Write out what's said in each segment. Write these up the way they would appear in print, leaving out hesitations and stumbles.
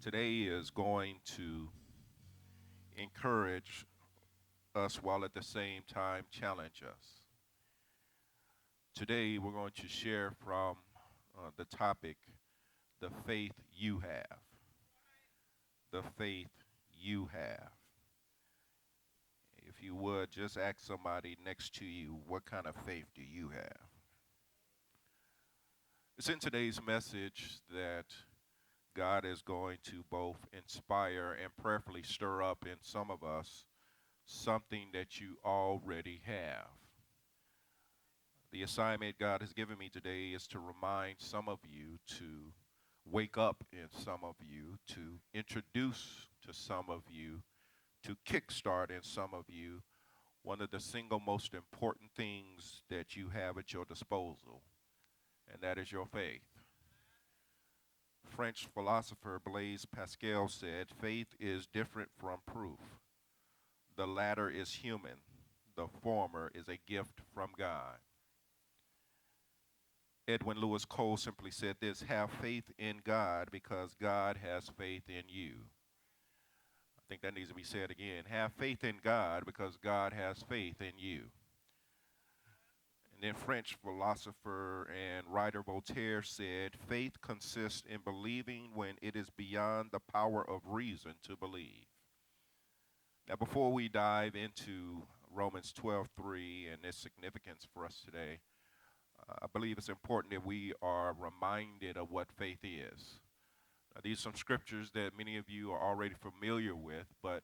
Today is going to encourage us while at the same time challenge us. Today we're going to share from the topic, the faith you have. The faith you have. If you would, just ask somebody next to you, what kind of faith do you have? It's in today's message that God is going to both inspire and prayerfully stir up in some of us something that you already have. The assignment God has given me today is to remind some of you, to wake up in some of you, to introduce to some of you, to kickstart in some of you one of the single most important things that you have at your disposal, and that is your faith. French philosopher Blaise Pascal said, faith is different from proof. The latter is human, the former is a gift from God. Edwin Lewis Cole simply said this: have faith in God because God has faith in you. I think that needs to be said again. Have faith in God because God has faith in you. And then French philosopher and writer Voltaire said, faith consists in believing when it is beyond the power of reason to believe. Now, before we dive into Romans 12:3 and its significance for us today, I believe it's important that we are reminded of what faith is. Now, these are some scriptures that many of you are already familiar with, but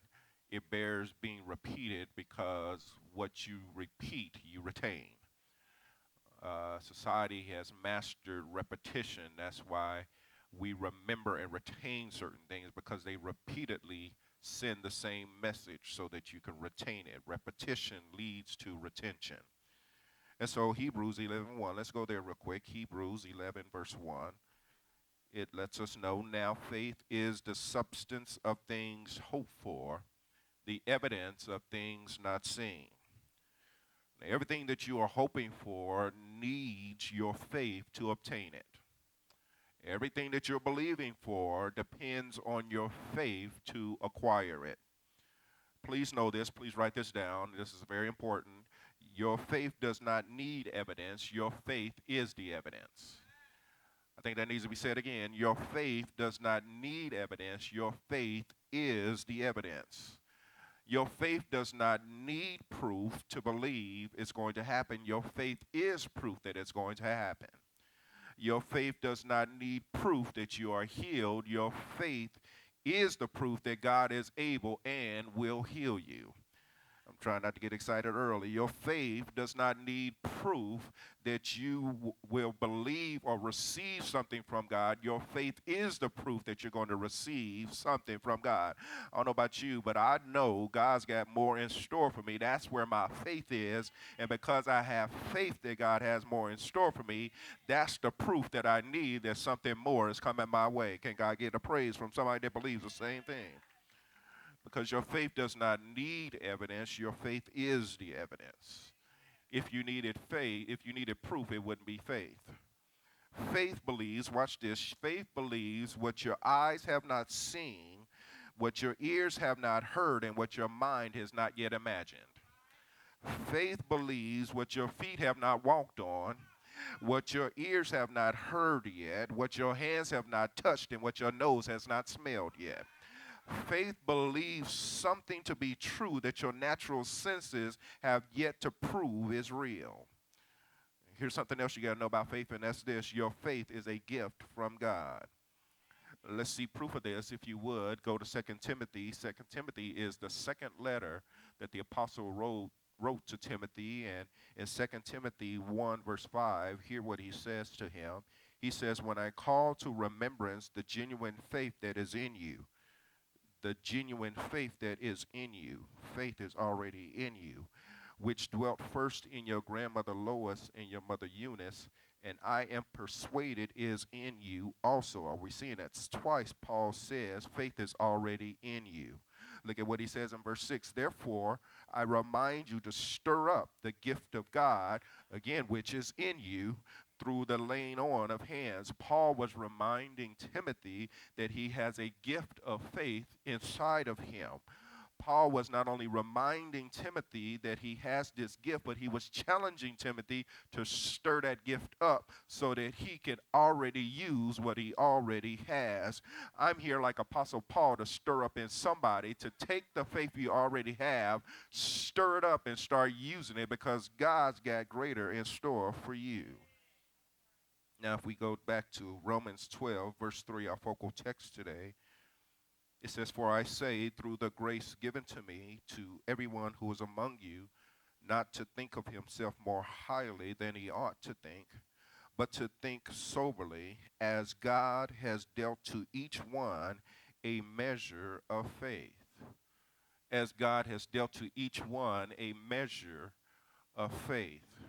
it bears being repeated because what you repeat, you retain. Society has mastered repetition. That's why we remember and retain certain things, because they repeatedly send the same message so that you can retain it. Repetition leads to retention. And so Hebrews 11:1, let's go there real quick. Hebrews 11 verse 1. It lets us know, now faith is the substance of things hoped for, the evidence of things not seen. Now, everything that you are hoping for needs your faith to obtain it. Everything that you're believing for depends on your faith to acquire it. Please know this. Please write this down. This is very important. Your faith does not need evidence. Your faith is the evidence. I think that needs to be said again. Your faith does not need evidence. Your faith is the evidence. Your faith does not need proof to believe it's going to happen. Your faith is proof that it's going to happen. Your faith does not need proof that you are healed. Your faith is the proof that God is able and will heal you. I'm trying not to get excited early. Your faith does not need proof that you will believe or receive something from God. Your faith is the proof that you're going to receive something from God. I don't know about you, but I know God's got more in store for me. That's where my faith is. And because I have faith that God has more in store for me, that's the proof that I need that something more is coming my way. Can God get a praise from somebody that believes the same thing? Because your faith does not need evidence. Your faith is the evidence. If you needed faith, if you needed proof, it wouldn't be faith. Faith believes, watch this, faith believes what your eyes have not seen, what your ears have not heard, and what your mind has not yet imagined. Faith believes what your feet have not walked on, what your ears have not heard yet, what your hands have not touched, and what your nose has not smelled yet. Faith believes something to be true that your natural senses have yet to prove is real. Here's something else you got to know about faith, and that's this: your faith is a gift from God. Let's see proof of this, if you would. Go to 2 Timothy. 2 Timothy is the second letter that the apostle wrote to Timothy. And in 2 Timothy 1, verse 5, hear what he says to him. He says, when I call to remembrance the genuine faith that is in you, the genuine faith that is in you, faith is already in you, which dwelt first in your grandmother Lois and your mother Eunice, and I am persuaded is in you also. Are we seeing that? Twice Paul says faith is already in you. Look at what he says in verse 6. Therefore, I remind you to stir up the gift of God, again, which is in you, through the laying on of hands. Paul was reminding Timothy that he has a gift of faith inside of him. Paul was not only reminding Timothy that he has this gift, but he was challenging Timothy to stir that gift up so that he can already use what he already has. I'm here like Apostle Paul to stir up in somebody to take the faith you already have, stir it up and start using it because God's got greater in store for you. Now, if we go back to Romans 12, verse 3, our focal text today, it says, "For I say, through the grace given to me, to everyone who is among you, not to think of himself more highly than he ought to think, but to think soberly, as God has dealt to each one a measure of faith." As God has dealt to each one a measure of faith.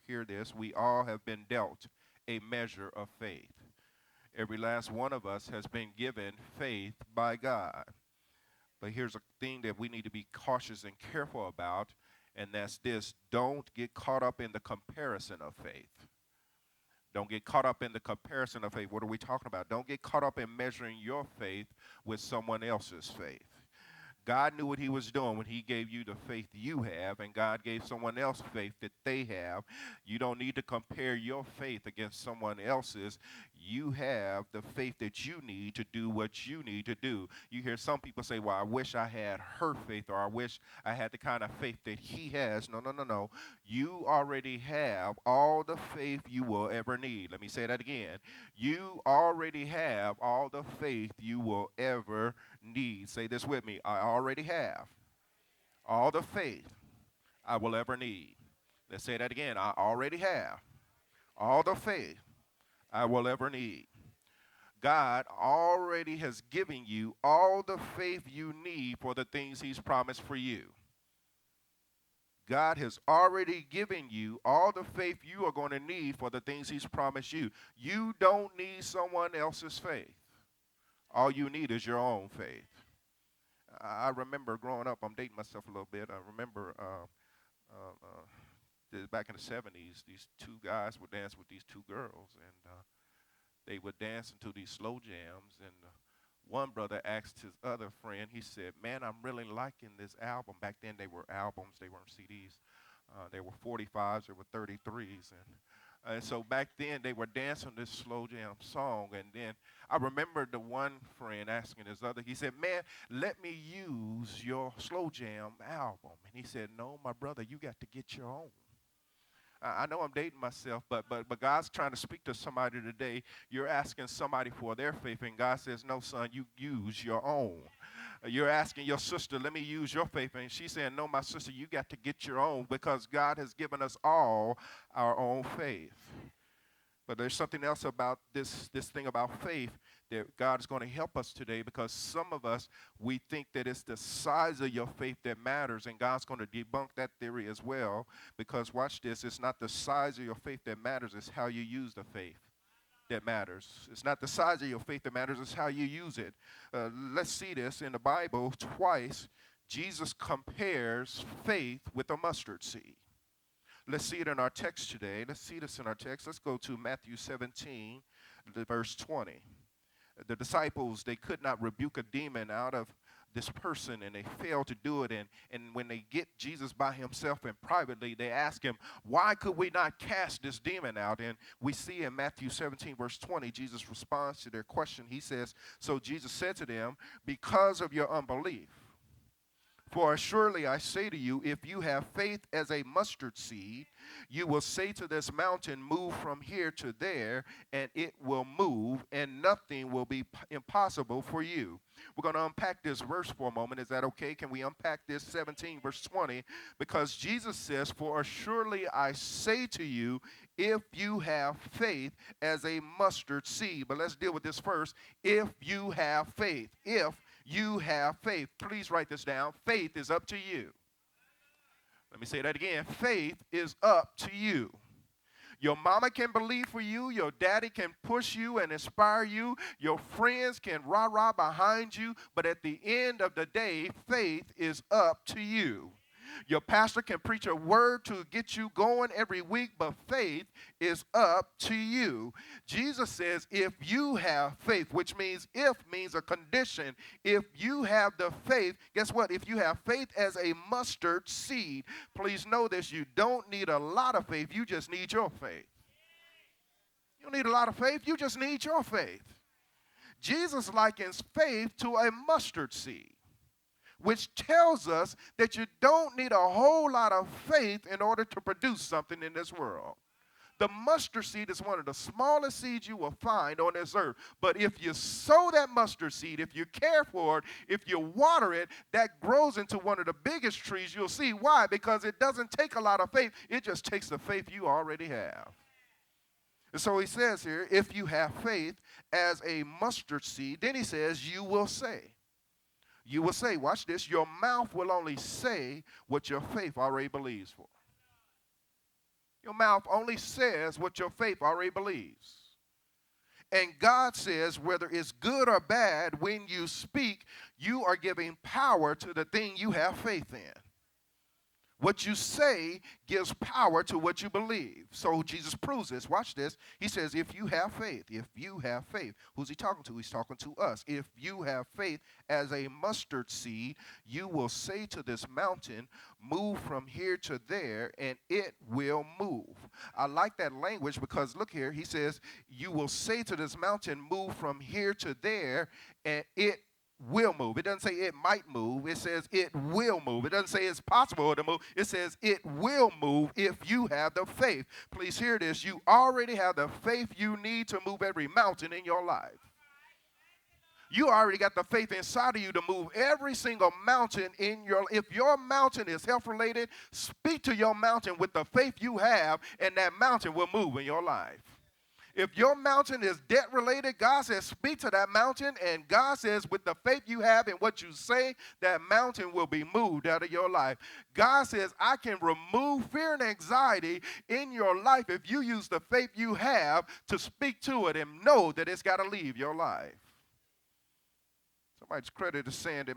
Hear this, we all have been dealt a measure of faith. Every last one of us has been given faith by God. But here's a thing that we need to be cautious and careful about, and that's this: don't get caught up in the comparison of faith. Don't get caught up in the comparison of faith. What are we talking about? Don't get caught up in measuring your faith with someone else's faith. God knew what he was doing when he gave you the faith you have, and God gave someone else faith that they have. You don't need to compare your faith against someone else's. You have the faith that you need to do what you need to do. You hear some people say, well, I wish I had her faith, or I wish I had the kind of faith that he has. No, no, no, no. You already have all the faith you will ever need. Let me say that again. You already have all the faith you will ever need. Say this with me. I already have all the faith I will ever need. Let's say that again. I already have all the faith I will ever need. God already has given you all the faith you need for the things he's promised for you. God has already given you all the faith you are going to need for the things he's promised you. You don't need someone else's faith. All you need is your own faith. I remember growing up, I'm dating myself a little bit. I remember back in the 70s, these two guys would dance with these two girls, and they would dance into these slow jams. And one brother asked his other friend, he said, man, I'm really liking this album. Back then they were albums, they weren't CDs. They were 45s, they were 33s. And so back then they were dancing this slow jam song. And then I remember the one friend asking his other, he said, man, let me use your slow jam album. And he said, no, my brother, you got to get your own. I know I'm dating myself, but God's trying to speak to somebody today. You're asking somebody for their faith, and God says, no, son, you use your own. You're asking your sister, let me use your faith, and she's saying, no, my sister, you got to get your own, because God has given us all our own faith. But there's something else about this thing about faith that God is going to help us today, because some of us, we think that it's the size of your faith that matters, and God's going to debunk that theory as well, because watch this, it's not the size of your faith that matters, it's how you use the faith that matters. It's not the size of your faith that matters, it's how you use it. Let's see this in the Bible twice. Jesus compares faith with a mustard seed. Let's see it in our text today. Let's see this in our text. Let's go to Matthew 17, verse 20. The disciples, they could not rebuke a demon out of this person, and they failed to do it. And when they get Jesus by himself and privately, they ask him, why could we not cast this demon out? And we see in Matthew 17, verse 20, Jesus responds to their question. He says, so Jesus said to them, because of your unbelief. For surely I say to you, if you have faith as a mustard seed, you will say to this mountain, move from here to there, and it will move, and nothing will be impossible for you. We're going to unpack this verse for a moment. Is that okay? Can we unpack this 17, verse 20? Because Jesus says, for surely I say to you, if you have faith as a mustard seed. But let's deal with this first. If you have faith. If you have faith. Please write this down. Faith is up to you. Let me say that again. Faith is up to you. Your mama can believe for you. Your daddy can push you and inspire you. Your friends can rah-rah behind you. But at the end of the day, faith is up to you. Your pastor can preach a word to get you going every week, but faith is up to you. Jesus says, if you have faith, which means if means a condition. If you have the faith, guess what? If you have faith as a mustard seed, please know this, you don't need a lot of faith, you just need your faith. You don't need a lot of faith, you just need your faith. Jesus likens faith to a mustard seed, which tells us that you don't need a whole lot of faith in order to produce something in this world. The mustard seed is one of the smallest seeds you will find on this earth. But if you sow that mustard seed, if you care for it, if you water it, that grows into one of the biggest trees you'll see. Why? Because it doesn't take a lot of faith. It just takes the faith you already have. And so he says here, if you have faith as a mustard seed, then he says, you will say. You will say, watch this, your mouth will only say what your faith already believes for. Your mouth only says what your faith already believes. And God says, whether it's good or bad, when you speak, you are giving power to the thing you have faith in. What you say gives power to what you believe. So Jesus proves this. Watch this. He says, if you have faith, who's he talking to? He's talking to us. If you have faith as a mustard seed, you will say to this mountain, move from here to there, and it will move. I like that language because look here. He says, you will say to this mountain, move from here to there, and it will move. It doesn't say it might move. It says it will move. It doesn't say it's possible to move. It says it will move if you have the faith. Please hear this. You already have the faith you need to move every mountain in your life. You already got the faith inside of you to move every single mountain in your life. If your mountain is health related, speak to your mountain with the faith you have, and that mountain will move in your life. If your mountain is debt-related, God says, speak to that mountain, and God says, with the faith you have and what you say, that mountain will be moved out of your life. God says, I can remove fear and anxiety in your life if you use the faith you have to speak to it and know that it's got to leave your life. Somebody's credit is saying that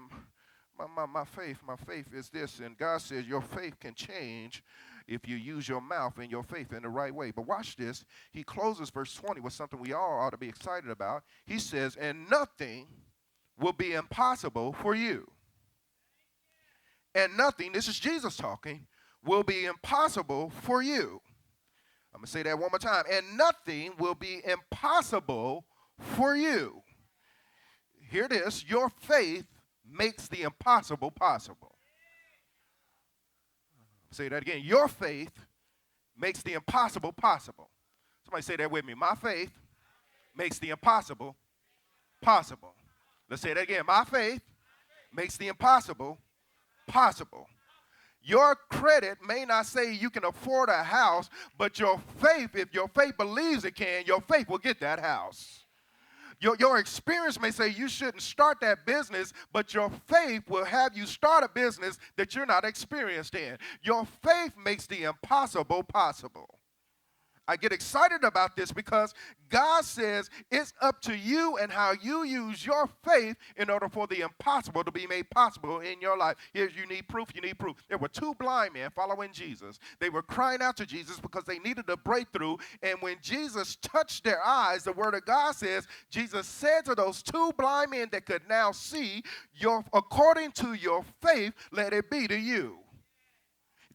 my faith is this, and God says your faith can change if you use your mouth and your faith in the right way. But watch this. He closes verse 20 with something we all ought to be excited about. He says, and nothing will be impossible for you. And nothing, this is Jesus talking, will be impossible for you. I'm going to say that one more time. And nothing will be impossible for you. Hear this. Your faith makes the impossible possible. Say that again. Your faith makes the impossible possible. Somebody say that with me. My faith makes the impossible possible. Let's say that again. My faith makes the impossible possible. Your credit may not say you can afford a house, but your faith, if your faith believes it can, your faith will get that house. Your experience may say you shouldn't start that business, but your faith will have you start a business that you're not experienced in. Your faith makes the impossible possible. I get excited about this because God says it's up to you and how you use your faith in order for the impossible to be made possible in your life. Here, you need proof. There were two blind men following Jesus. They were crying out to Jesus because they needed a breakthrough. And when Jesus touched their eyes, the word of God says, Jesus said to those two blind men that could now see, according to your faith, let it be to you.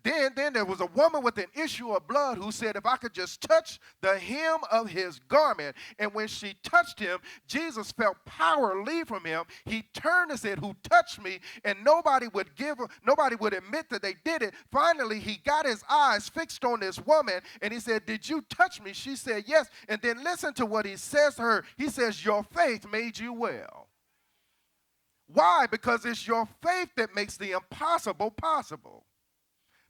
Then there was a woman with an issue of blood who said, if I could just touch the hem of his garment. And when she touched him, Jesus felt power leave from him. He turned and said, who touched me? And nobody would admit that they did it. Finally, he got his eyes fixed on this woman, and he said, did you touch me? She said, yes. And then listen to what he says to her. He says, your faith made you well. Why? Because it's your faith that makes the impossible possible.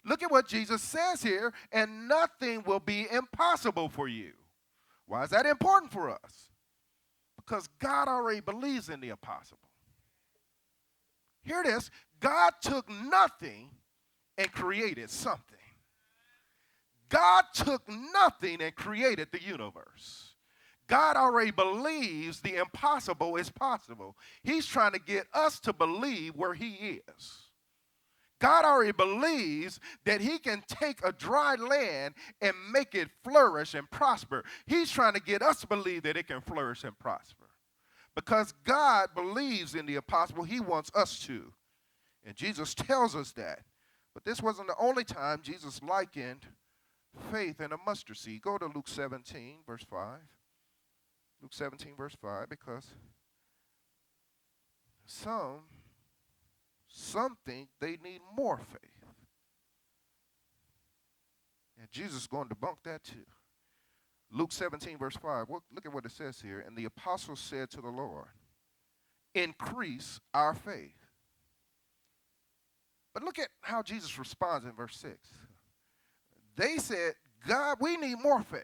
Look at what Jesus says here, and nothing will be impossible for you. Why is that important for us? Because God already believes in the impossible. Hear this. God took nothing and created something. God took nothing and created the universe. God already believes the impossible is possible. He's trying to get us to believe where he is. God already believes that he can take a dry land and make it flourish and prosper. He's trying to get us to believe that it can flourish and prosper. Because God believes in the impossible, he wants us to. And Jesus tells us that. But this wasn't the only time Jesus likened faith in a mustard seed. Go to Luke 17, verse 5. Luke 17, verse 5, because some think they need more faith. And Jesus is going to debunk that too. Luke 17, verse 5. Look at what it says here. And the apostles said to the Lord, increase our faith. But look at how Jesus responds in verse 6. They said, God, we need more faith.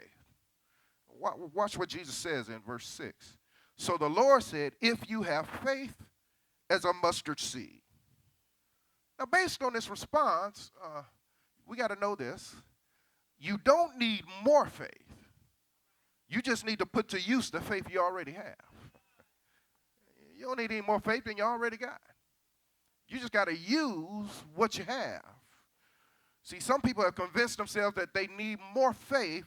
Watch what Jesus says in verse 6. So the Lord said, if you have faith as a mustard seed. Now, based on this response, we got to know this. You don't need more faith. You just need to put to use the faith you already have. You don't need any more faith than you already got. You just got to use what you have. See, some people have convinced themselves that they need more faith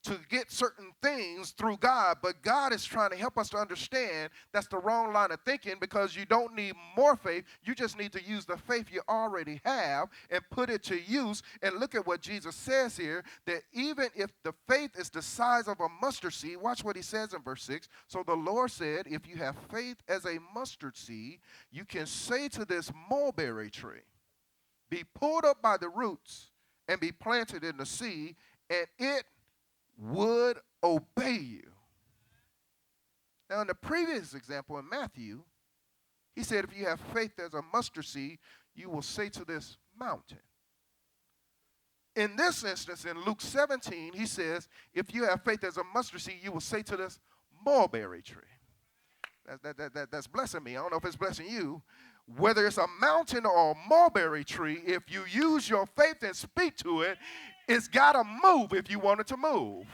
to get certain things through God, but God is trying to help us to understand that's the wrong line of thinking, because you don't need more faith. You just need to use the faith you already have and put it to use. And look at what Jesus says here, that even if the faith is the size of a mustard seed, watch what he says in verse 6. So the Lord said, if you have faith as a mustard seed, you can say to this mulberry tree, be pulled up by the roots and be planted in the sea, and it would obey you. Now, in the previous example in Matthew, he said, if you have faith as a mustard seed, you will say to this mountain. In this instance, in Luke 17, he says, if you have faith as a mustard seed, you will say to this mulberry tree. That's blessing me. I don't know if it's blessing you. Whether it's a mountain or a mulberry tree, if you use your faith and speak to it, it's got to move if you want it to move.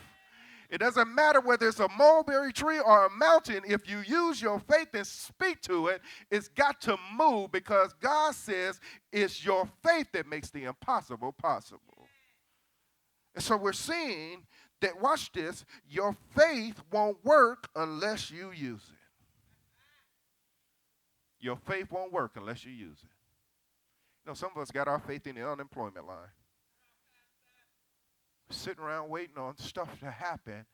It doesn't matter whether it's a mulberry tree or a mountain. If you use your faith and speak to it, it's got to move, because God says it's your faith that makes the impossible possible. And so we're seeing that, watch this, your faith won't work unless you use it. Your faith won't work unless you use it. You know, some of us got our faith in the unemployment line. Sitting around waiting on stuff to happen,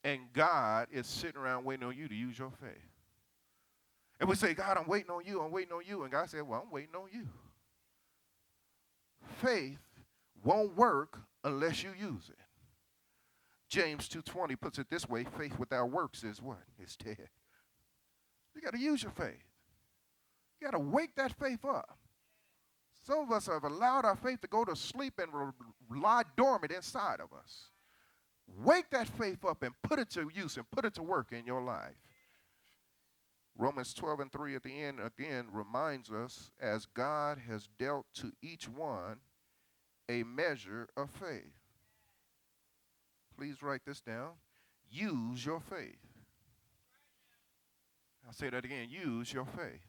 and God is sitting around waiting on you to use your faith. And we say, God, I'm waiting on you, I'm waiting on you. And God said, well, I'm waiting on you. Faith won't work unless you use it. James 2:20 puts it this way, faith without works is what? It's dead. You got to use your faith. You got to wake that faith up. Some of us have allowed our faith to go to sleep and lie dormant inside of us. Wake that faith up and put it to use and put it to work in your life. Romans 12:3 at the end again reminds us, as God has dealt to each one a measure of faith. Please write this down. Use your faith. I'll say that again. Use your faith.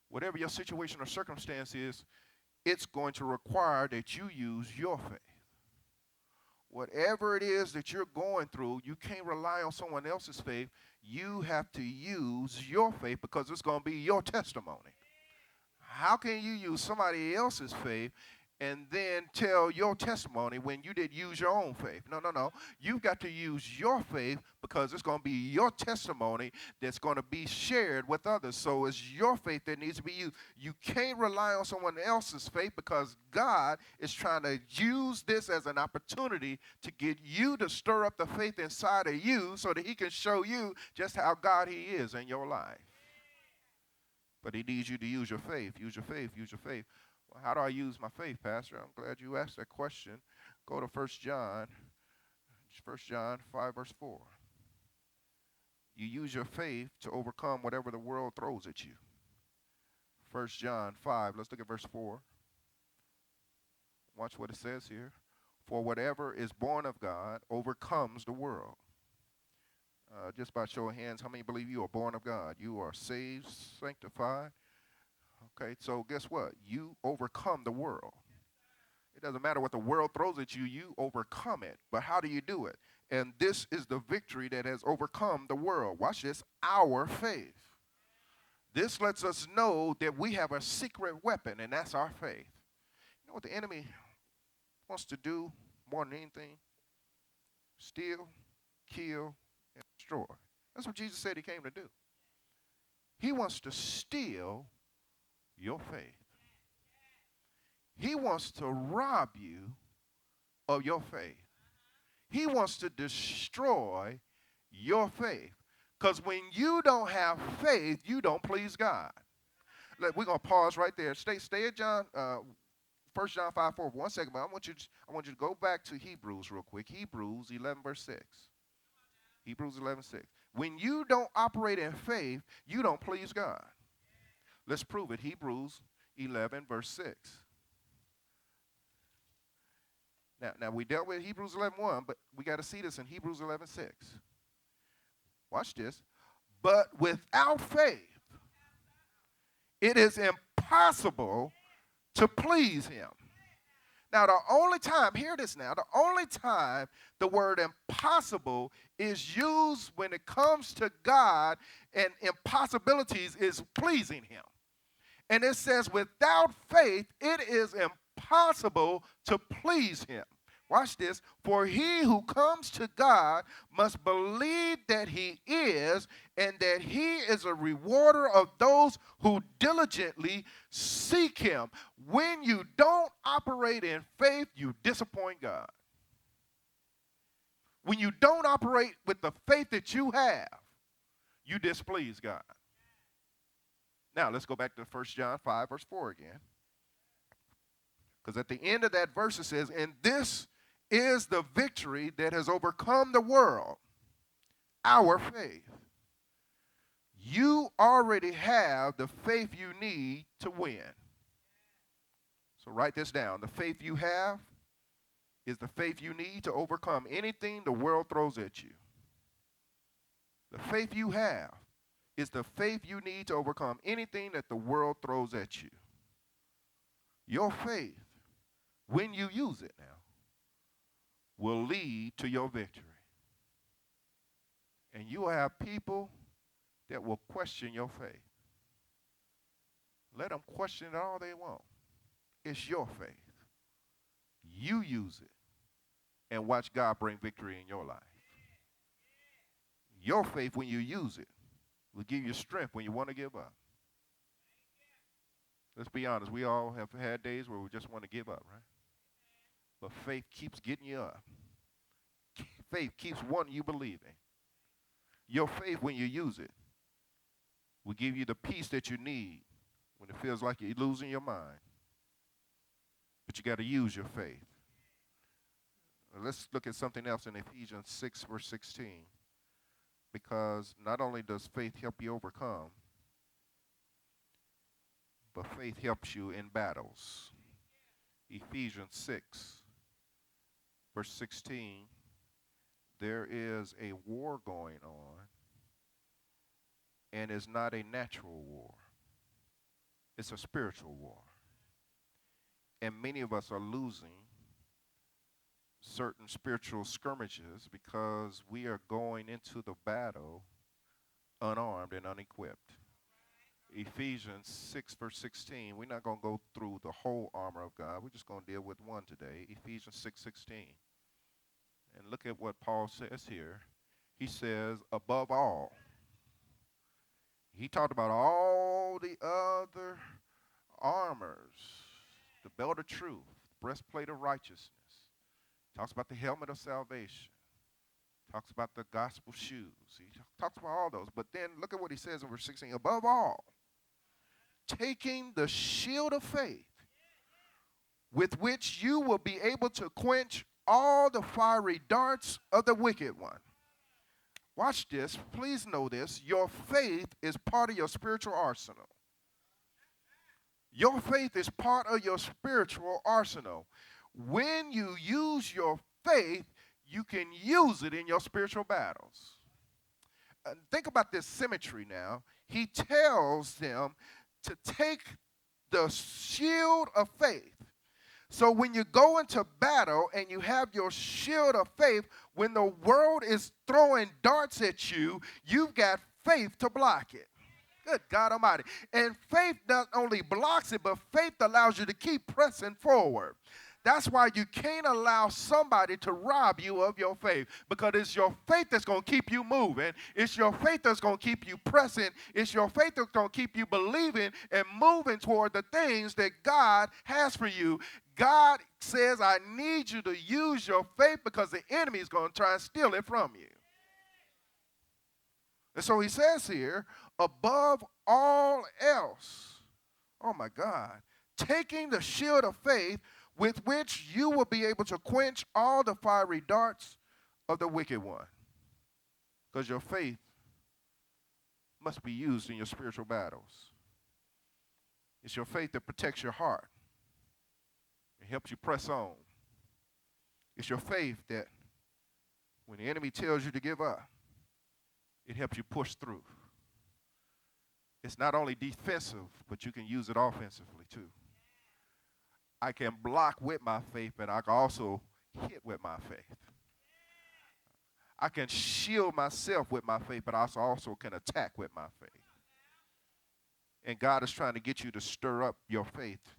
Whatever your situation or circumstance is, it's going to require that you use your faith. Whatever it is that you're going through, you can't rely on someone else's faith. You have to use your faith, because it's going to be your testimony. How can you use somebody else's faith and then tell your testimony when you did use your own faith? No. You've got to use your faith, because it's going to be your testimony that's going to be shared with others. So it's your faith that needs to be used. You can't rely on someone else's faith, because God is trying to use this as an opportunity to get you to stir up the faith inside of you, so that he can show you just how God he is in your life. But he needs you to use your faith. Use your faith. Use your faith. Well, how do I use my faith, Pastor? I'm glad you asked that question. Go to 1 John 5, verse 4. You use your faith to overcome whatever the world throws at you. 1 John 5, let's look at verse 4. Watch what it says here. For whatever is born of God overcomes the world. Just by show of hands, how many believe you are born of God? You are saved, sanctified. Okay, so guess what? You overcome the world. It doesn't matter what the world throws at you, you overcome it. But how do you do it? And this is the victory that has overcome the world. Watch this, our faith. This lets us know that we have a secret weapon, and that's our faith. You know what the enemy wants to do more than anything? Steal, kill, and destroy. That's what Jesus said he came to do. He wants to steal your faith. He wants to rob you of your faith. He wants to destroy your faith. Because when you don't have faith, you don't please God. We're going to pause right there. Stay at John, 1 John 5:4 for 1 second. But I want you to go back to Hebrews real quick. Hebrews 11, verse 6. Hebrews 11:6. When you don't operate in faith, you don't please God. Let's prove it. Hebrews 11, verse 6. Now we dealt with Hebrews 11:1, but we got to see this in Hebrews 11:6. Watch this. But without faith, it is impossible to please him. Now, the only time, hear this now, the only time the word impossible is used when it comes to God and impossibilities is pleasing him. And it says, without faith, it is impossible to please him. Watch this. For he who comes to God must believe that he is, and that he is a rewarder of those who diligently seek him. When you don't operate in faith, you disappoint God. When you don't operate with the faith that you have, you displease God. Now, let's go back to 1 John 5, verse 4 again. Because at the end of that verse it says, and this is the victory that has overcome the world, our faith. You already have the faith you need to win. So write this down. The faith you have is the faith you need to overcome anything the world throws at you. The faith you have is the faith you need to overcome anything that the world throws at you. Your faith, when you use it now, will lead to your victory. And you will have people that will question your faith. Let them question it all they want. It's your faith. You use it and watch God bring victory in your life. Your faith, when you use it, will give you strength when you want to give up. Let's be honest. We all have had days where we just want to give up, right? But faith keeps getting you up. Faith keeps wanting you believing. Your faith, when you use it, will give you the peace that you need when it feels like you're losing your mind. But you got to use your faith. Let's look at something else in Ephesians 6, verse 16. Because not only does faith help you overcome, but faith helps you in battles. Ephesians 6, verse 16. There is a war going on, and it's not a natural war. It's a spiritual war. And many of us are losing certain spiritual skirmishes because we are going into the battle unarmed and unequipped. Ephesians 6, verse 16. We're not going to go through the whole armor of God. We're just going to deal with one today. Ephesians 6:16. And look at what Paul says here. He says, above all. He talked about all the other armors. The belt of truth, breastplate of righteousness. Talks about the helmet of salvation. Talks about the gospel shoes. He talks about all those. But then look at what he says in verse 16. Above all, taking the shield of faith, with which you will be able to quench all the fiery darts of the wicked one. Watch this. Please know this. Your faith is part of your spiritual arsenal. Your faith is part of your spiritual arsenal. When you use your faith, you can use it in your spiritual battles. Think about this symmetry now. He tells them to take the shield of faith. So when you go into battle and you have your shield of faith, when the world is throwing darts at you, you've got faith to block it. Good God Almighty. And faith not only blocks it, but faith allows you to keep pressing forward. That's why you can't allow somebody to rob you of your faith, because it's your faith that's going to keep you moving. It's your faith that's going to keep you pressing. It's your faith that's going to keep you believing and moving toward the things that God has for you. God says, I need you to use your faith because the enemy is going to try and steal it from you. And so he says here, above all else, oh my God, taking the shield of faith with which you will be able to quench all the fiery darts of the wicked one. Because your faith must be used in your spiritual battles. It's your faith that protects your heart. It helps you press on. It's your faith that when the enemy tells you to give up, it helps you push through. It's not only defensive, but you can use it offensively too. I can block with my faith, but I can also hit with my faith. I can shield myself with my faith, but I also can attack with my faith. And God is trying to get you to stir up your faith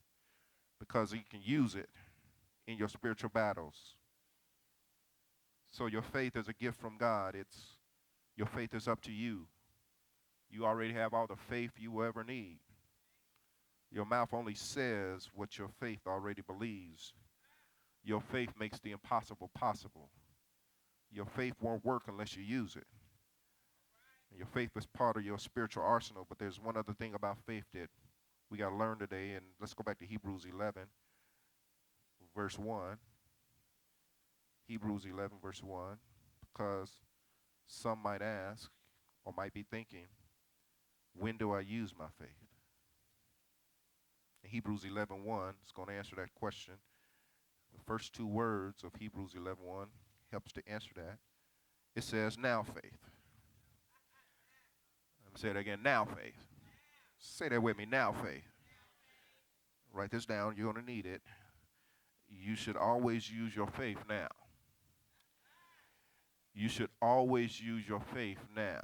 because you can use it in your spiritual battles. So your faith is a gift from God. Your faith is up to you. You already have all the faith you will ever need. Your mouth only says what your faith already believes. Your faith makes the impossible possible. Your faith won't work unless you use it. And your faith is part of your spiritual arsenal, but there's one other thing about faith that we got to learn today, and let's go back to Hebrews 11, verse 1. Hebrews 11, verse 1, because some might ask or might be thinking, when do I use my faith? Hebrews 11:1 is going to answer that question. The first two words of Hebrews 11:1 helps to answer that. It says, now faith. Let me say it again, now faith. Say that with me, now faith. Write this down, you're going to need it. You should always use your faith now. You should always use your faith now.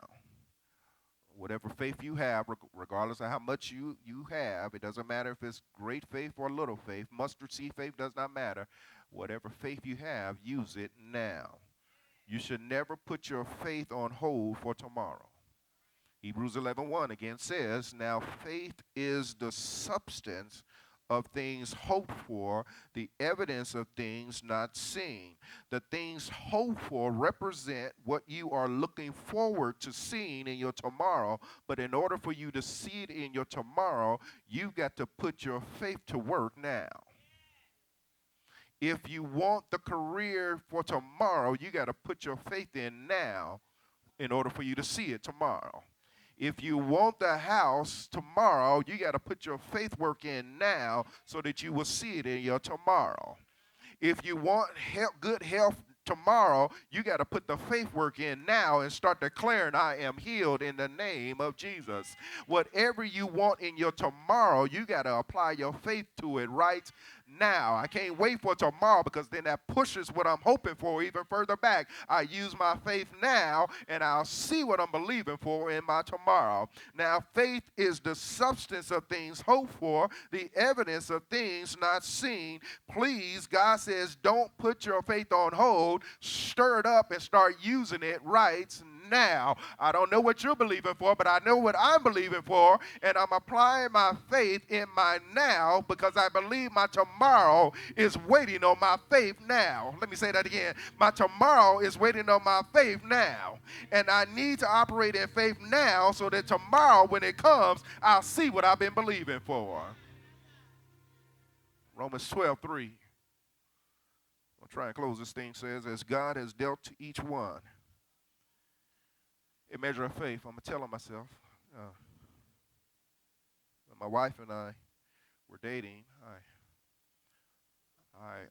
Whatever faith you have, regardless of how much you have, it doesn't matter if it's great faith or little faith, mustard seed faith does not matter. Whatever faith you have, use it now. You should never put your faith on hold for tomorrow. Hebrews 11:1 again says, now faith is the substance of things hoped for, the evidence of things not seen. The things hoped for represent what you are looking forward to seeing in your tomorrow. But in order for you to see it in your tomorrow, you've got to put your faith to work now. If you want the career for tomorrow, you got to put your faith in now in order for you to see it tomorrow. If you want the house tomorrow, you got to put your faith work in now so that you will see it in your tomorrow. If you want good health tomorrow, you got to put the faith work in now and start declaring, I am healed in the name of Jesus. Whatever you want in your tomorrow, you got to apply your faith to it right now. I can't wait for tomorrow because then that pushes what I'm hoping for even further back. I use my faith now and I'll see what I'm believing for in my tomorrow. Now, faith is the substance of things hoped for, the evidence of things not seen. Please, God says, don't put your faith on hold. Stir it up and start using it right now. I don't know what you're believing for, but I know what I'm believing for, and I'm applying my faith in my now because I believe my tomorrow is waiting on my faith now. Let me say that again. My tomorrow is waiting on my faith now, and I need to operate in faith now so that tomorrow when it comes, I'll see what I've been believing for. Romans 12:3. I'll try and close this thing. Says, as God has dealt to each one a measure of faith. I'm telling myself, when my wife and I were dating, I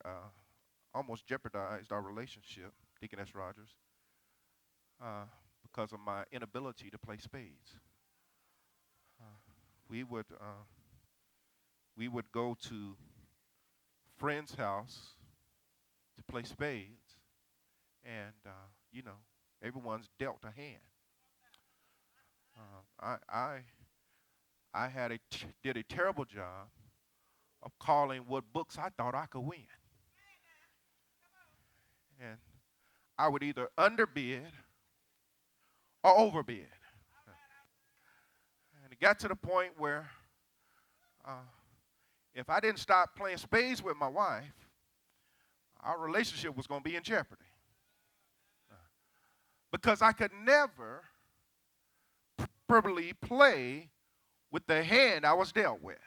almost jeopardized our relationship, Deaconess Rogers, because of my inability to play spades. We would we would go to friend's house to play spades, and everyone's dealt a hand. I did a terrible job of calling what books I thought I could win, and I would either underbid or overbid. And it got to the point where uh, if I didn't stop playing spades with my wife, our relationship was going to be in jeopardy. Because I could never properly play with the hand I was dealt with.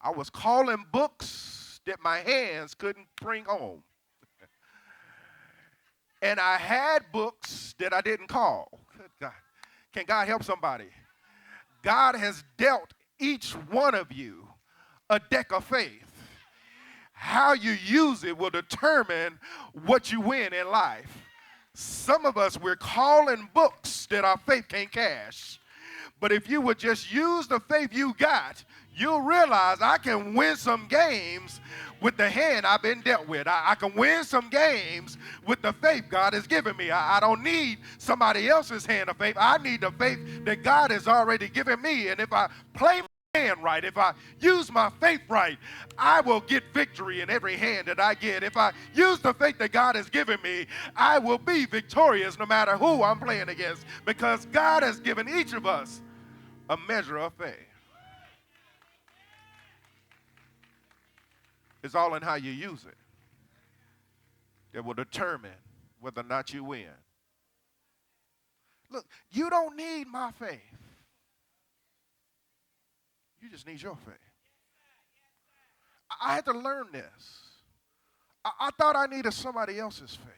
I was calling books that my hands couldn't bring home. And I had books that I didn't call. Good God. Can God help somebody? God has dealt each one of you a deck of faith. How you use it will determine what you win in life. Some of us, we're calling books that our faith can't cash. But if you would just use the faith you got, you'll realize I can win some games with the hand I've been dealt with. I can win some games with the faith God has given me. I don't need somebody else's hand of faith. I need the faith that God has already given me. And if I play my hand right, if I use my faith right, I will get victory in every hand that I get. If I use the faith that God has given me, I will be victorious no matter who I'm playing against, because God has given each of us a measure of faith. It's all in how you use it that will determine whether or not you win. Look, you don't need my faith. You just need your faith. I had to learn this. I thought I needed somebody else's faith.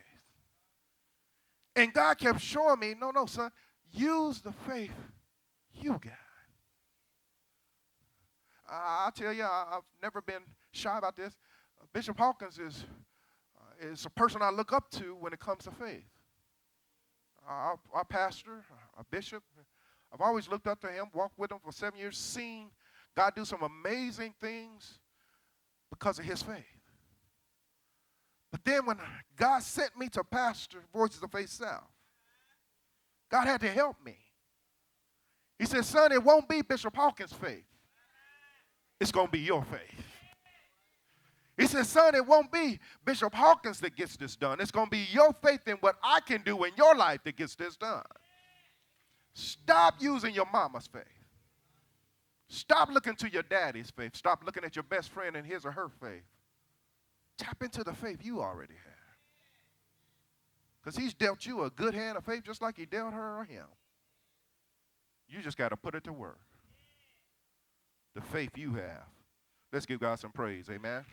And God kept showing me, no, son, use the faith you got. I'll tell you, I've never been shy about this. Bishop Hawkins is a person I look up to when it comes to faith. Our pastor, our bishop, I've always looked up to him, walked with him for 7 years, seen God do some amazing things because of his faith. But then when God sent me to pastor Voices of Faith South, God had to help me. He said, son, it won't be Bishop Hawkins' faith. It's going to be your faith. He said, son, it won't be Bishop Hawkins that gets this done. It's going to be your faith in what I can do in your life that gets this done. Stop using your mama's faith. Stop looking to your daddy's faith. Stop looking at your best friend and his or her faith. Tap into the faith you already have. Because he's dealt you a good hand of faith just like he dealt her or him. You just got to put it to work. The faith you have. Let's give God some praise. Amen.